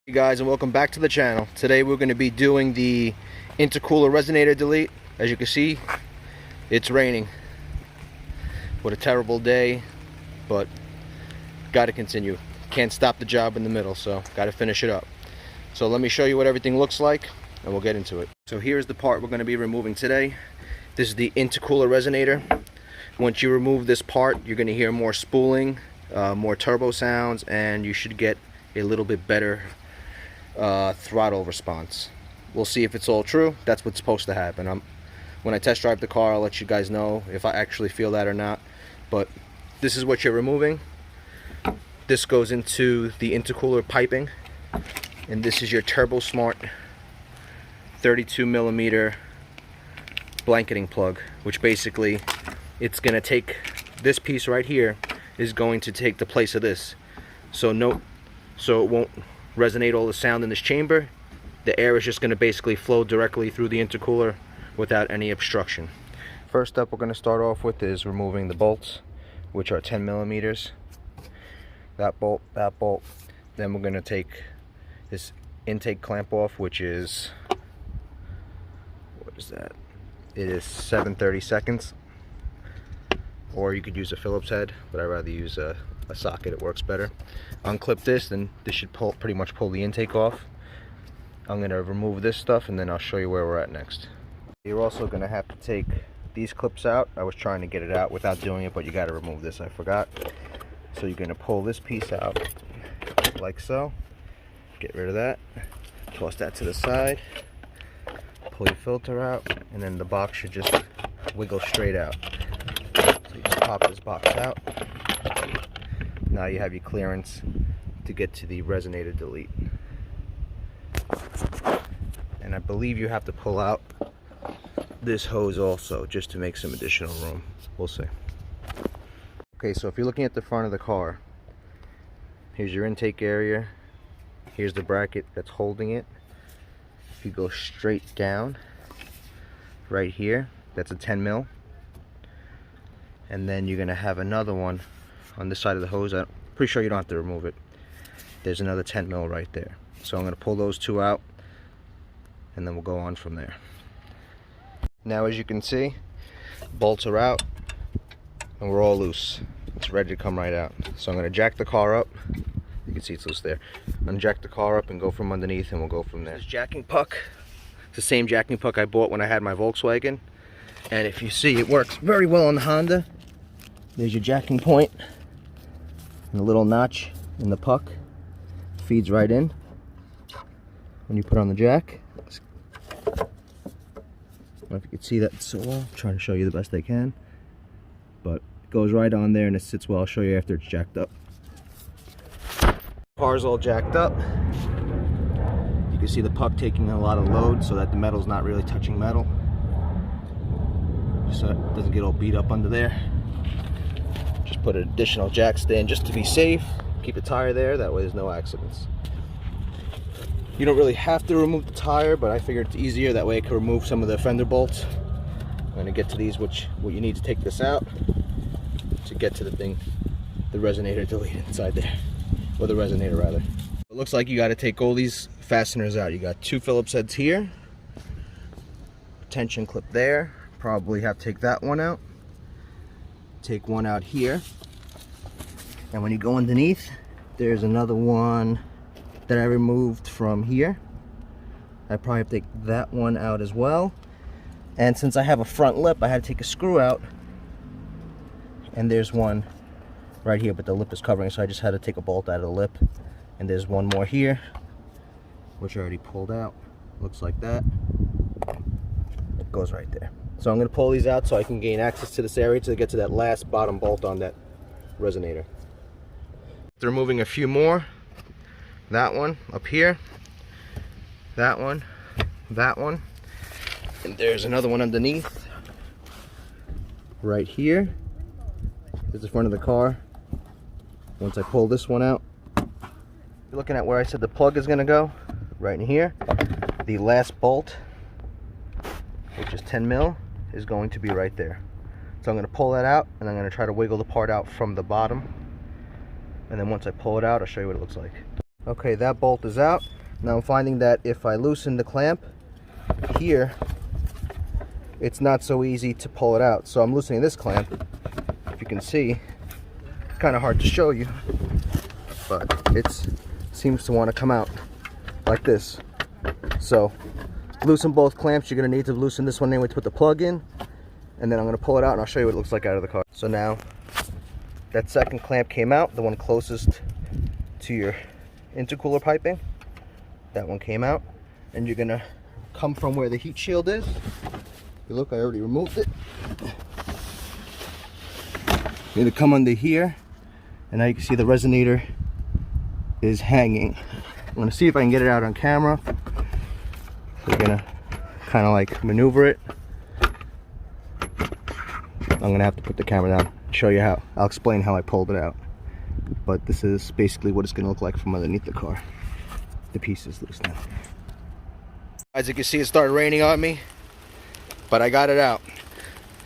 Hey guys, and welcome back to the channel. Today we're going to be doing the intercooler resonator delete. As you can see, it's raining. What a terrible day, but got to continue. Can't stop the job in the middle, so got to finish it up. So let me show you what everything looks like and we'll get into it. So here's the part we're going to be removing today. This is the intercooler resonator. Once you remove this part, you're going to hear more spooling, more turbo sounds, and you should get a little bit better throttle response. We'll see if it's all true. That's what's supposed to happen. When I test drive the car, I'll let you guys know if I actually feel that or not. But this is what you're removing. This goes into the intercooler piping, and this is your Turbo Smart 32mm blanketing plug, which basically it's gonna take this piece right here is going to take the place of this. So it won't resonate all the sound in this chamber. The air is just going to basically flow directly through the intercooler without any obstruction. First step we're going to start off with is removing the bolts, which are 10mm. That bolt, that bolt. Then we're going to take this intake clamp off, which is, what is that? It is 7/32, or you could use a Phillips head, but I'd rather use a socket. It works better. Unclip this, and this should pretty much pull the intake off. I'm going to remove this stuff and then I'll show you where we're at next. You're also going to have to take these clips out. I was trying to get it out without doing it, but you got to remove this. I forgot. So you're going to pull this piece out like so. Get rid of that. Toss that to the side. Pull your filter out, and then the box should just wiggle straight out. So you just pop this box out. Now you have your clearance to get to the resonator delete. And I believe you have to pull out this hose also, just to make some additional room. We'll see. Okay, so if you're looking at the front of the car, here's your intake area. Here's the bracket that's holding it. If you go straight down, right here, that's a 10mm. And then you're gonna have another one on this side of the hose. I'm pretty sure you don't have to remove it. There's another 10mm right there. So I'm going to pull those two out, and then we'll go on from there. Now, as you can see, bolts are out and we're all loose. It's ready to come right out. So I'm going to jack the car up. You can see it's loose there. I'm going to jack the car up and go from underneath, and we'll go from there. This jacking puck, it's the same jacking puck I bought when I had my Volkswagen, and if you see, it works very well on the Honda. There's your jacking point, and a little notch in the puck feeds right in when you put on the jack. I don't know if you can see that so well. I'm trying to show you the best I can, but it goes right on there and it sits well. I'll show you after it's jacked up. Car's all jacked up. You can see the puck taking a lot of load so that the metal's not really touching metal, so it doesn't get all beat up under there. Just put an additional jack stand just to be safe. Keep the tire there, that way there's no accidents. You don't really have to remove the tire, but I figured it's easier, that way I can remove some of the fender bolts. I'm going to get to these, what you need to take this out to get to the thing, the resonator delete inside there, or the resonator rather. It looks like you got to take all these fasteners out. You got two Phillips heads here, tension clip there, probably have to take that one out. Take one out here, and when you go underneath, there's another one that I removed from here. I probably have to take that one out as well. And since I have a front lip, I had to take a screw out, and there's one right here, but the lip is covering, so I just had to take a bolt out of the lip. And there's one more here, which I already pulled out. Looks like that. It goes right there. So I'm going to pull these out so I can gain access to this area to get to that last bottom bolt on that resonator. They're removing a few more. That one up here, that one, and there's another one underneath right here. This is the front of the car. Once I pull this one out, you're looking at where I said the plug is going to go, right in here. The last bolt, which is 10mm, is going to be right there. So I'm going to pull that out, and I'm going to try to wiggle the part out from the bottom, and then once I pull it out, I'll show you what it looks like. Okay, that bolt is out. Now I'm finding that if I loosen the clamp here, it's not so easy to pull it out. So I'm loosening this clamp. If you can see, it's kind of hard to show you, but it seems to want to come out like this. So loosen both clamps. You're going to need to loosen this one anyway to put the plug in, and then I'm going to pull it out and I'll show you what it looks like out of the car. So now that second clamp came out, the one closest to your intercooler piping, that one came out, and you're going to come from where the heat shield is. You look, I already removed it. You're going to come under here, and now you can see the resonator is hanging. I'm going to see if I can get it out on camera. We're going to kind of like maneuver it. I'm going to have to put the camera down, show you how. I'll explain how I pulled it out. But this is basically what it's going to look like from underneath the car. The piece is loose now. As you can see, it started raining on me, but I got it out.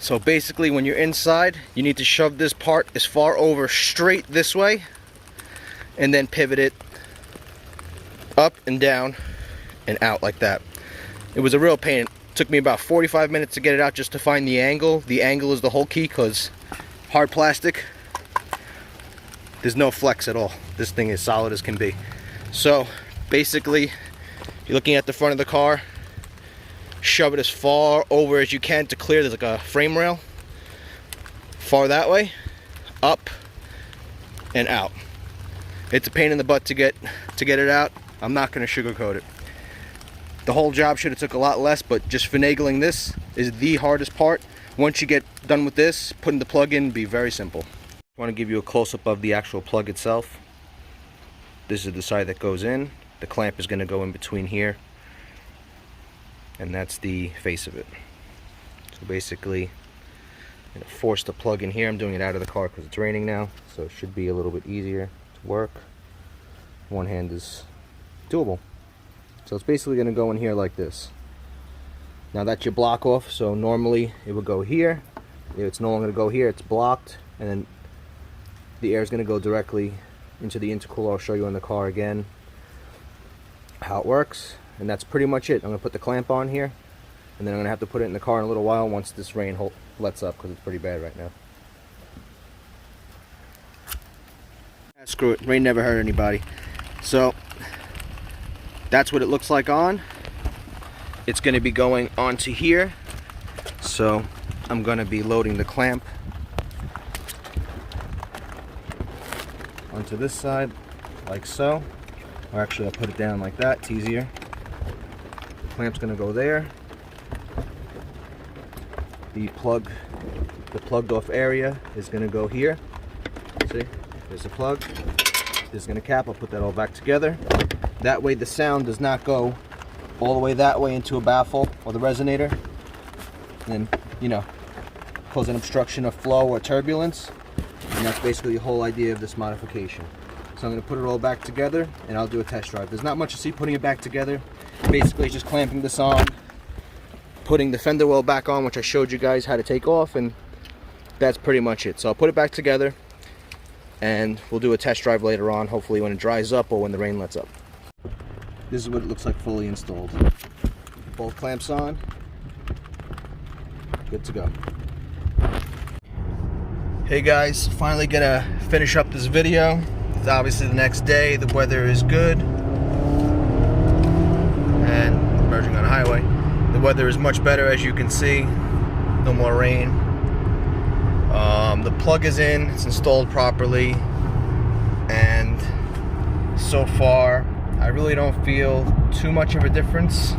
So basically, when you're inside, you need to shove this part as far over straight this way, and then pivot it up and down and out like that. It was a real pain. It took me about 45 minutes to get it out just to find the angle. The angle is the whole key, because hard plastic, there's no flex at all. This thing is solid as can be. So basically, you're looking at the front of the car, shove it as far over as you can to clear. There's like a frame rail. Far that way, up and out. It's a pain in the butt to get it out. I'm not going to sugarcoat it. The whole job should have took a lot less, but just finagling this is the hardest part. Once you get done with this, putting the plug in will be very simple. I want to give you a close-up of the actual plug itself. This is the side that goes in. The clamp is going to go in between here, and that's the face of it. So basically, I'm going to force the plug in here. I'm doing it out of the car because it's raining now, so it should be a little bit easier to work. One hand is doable. So it's basically going to go in here like this. Now that's your block off, so normally it would go here. It's no longer going to go here, it's blocked, and then the air is going to go directly into the intercooler. I'll show you in the car again how it works, and that's pretty much it. I'm going to put the clamp on here, and then I'm going to have to put it in the car in a little while once this rain lets up, because it's pretty bad right now. Screw it, rain never hurt anybody. So that's what it looks like on. It's going to be going onto here, so I'm going to be loading the clamp onto this side like so, or actually I'll put it down like that, it's easier. The clamp's going to go there. The plugged off area is going to go here. See, there's the plug, there's going to cap. I'll put that all back together. That way the sound does not go all the way that way into a baffle or the resonator, and you know, cause an obstruction of flow or turbulence. And that's basically the whole idea of this modification. So I'm going to put it all back together and I'll do a test drive. There's not much to see putting it back together. Basically just clamping this on, putting the fender well back on, which I showed you guys how to take off, and that's pretty much it. So I'll put it back together and we'll do a test drive later on, hopefully when it dries up or when the rain lets up. This is what it looks like fully installed. Both clamps on, good to go. Hey guys, finally gonna finish up this video. It's obviously the next day, the weather is good, and merging on a highway. The weather is much better, as you can see. No more rain. The plug is in, it's installed properly, and so far I really don't feel too much of a difference.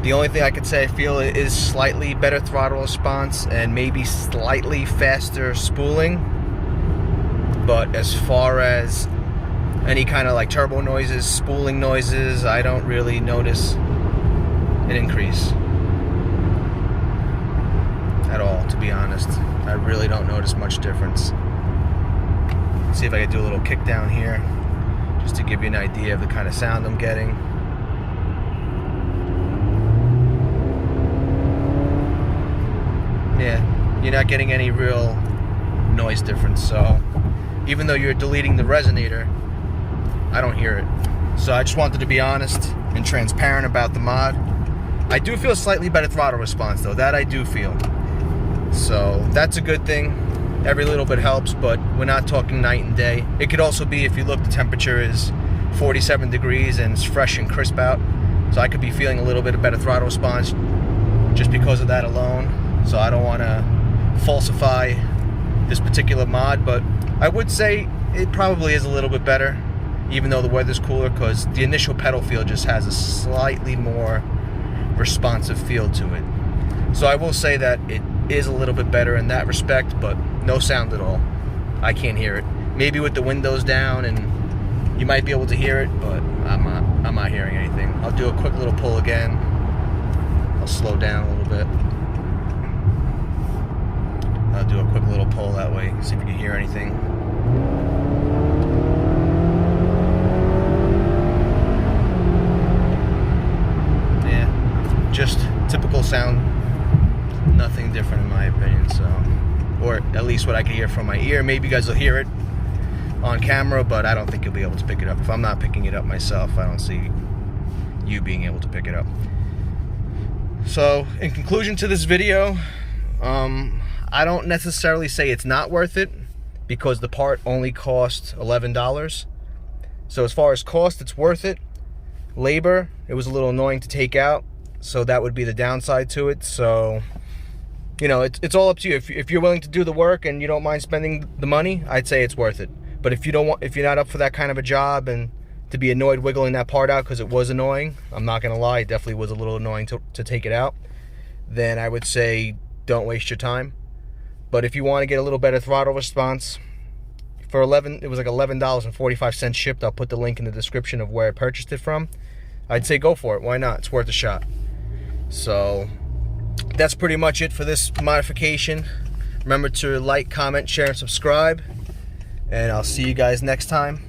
The only thing I could say I feel is slightly better throttle response and maybe slightly faster spooling. But as far as any kind of like turbo noises, spooling noises, I don't really notice an increase at all, to be honest. I really don't notice much difference. Let's see if I can do a little kick down here, just to give you an idea of the kind of sound I'm getting. Yeah, you're not getting any real noise difference, so even though you're deleting the resonator, I don't hear it. So I just wanted to be honest and transparent about the mod. I do feel slightly better throttle response though, that I do feel. So that's a good thing. Every little bit helps, but we're not talking night and day. It could also be, if you look, the temperature is 47 degrees and it's fresh and crisp out. So I could be feeling a little bit of better throttle response just because of that alone. So I don't want to falsify this particular mod, but I would say it probably is a little bit better, even though the weather's cooler, because the initial pedal feel just has a slightly more responsive feel to it. So I will say that it is a little bit better in that respect, but no sound at all. I can't hear it. Maybe with the windows down and you might be able to hear it, but I'm not hearing anything. I'll do a quick little pull again. I'll slow down a little bit. I'll do a quick little pull that way, see if you can hear anything. Yeah, just typical sound. Nothing different in my opinion, so, or at least what I can hear from my ear. Maybe you guys will hear it on camera, but I don't think you'll be able to pick it up. If I'm not picking it up myself, I don't see you being able to pick it up. So in conclusion to this video, I don't necessarily say it's not worth it, because the part only cost $11. So as far as cost, it's worth it. Labor, it was a little annoying to take out, so that would be the downside to it. So, you know, it's all up to you. If you're willing to do the work and you don't mind spending the money, I'd say it's worth it. But if you're not up for that kind of a job and to be annoyed wiggling that part out, because it was annoying, I'm not gonna lie, it definitely was a little annoying to take it out, then I would say don't waste your time. But if you want to get a little better throttle response, for it was like $11.45 shipped. I'll put the link in the description of where I purchased it from. I'd say go for it. Why not? It's worth a shot. So that's pretty much it for this modification. Remember to like, comment, share, and subscribe. And I'll see you guys next time.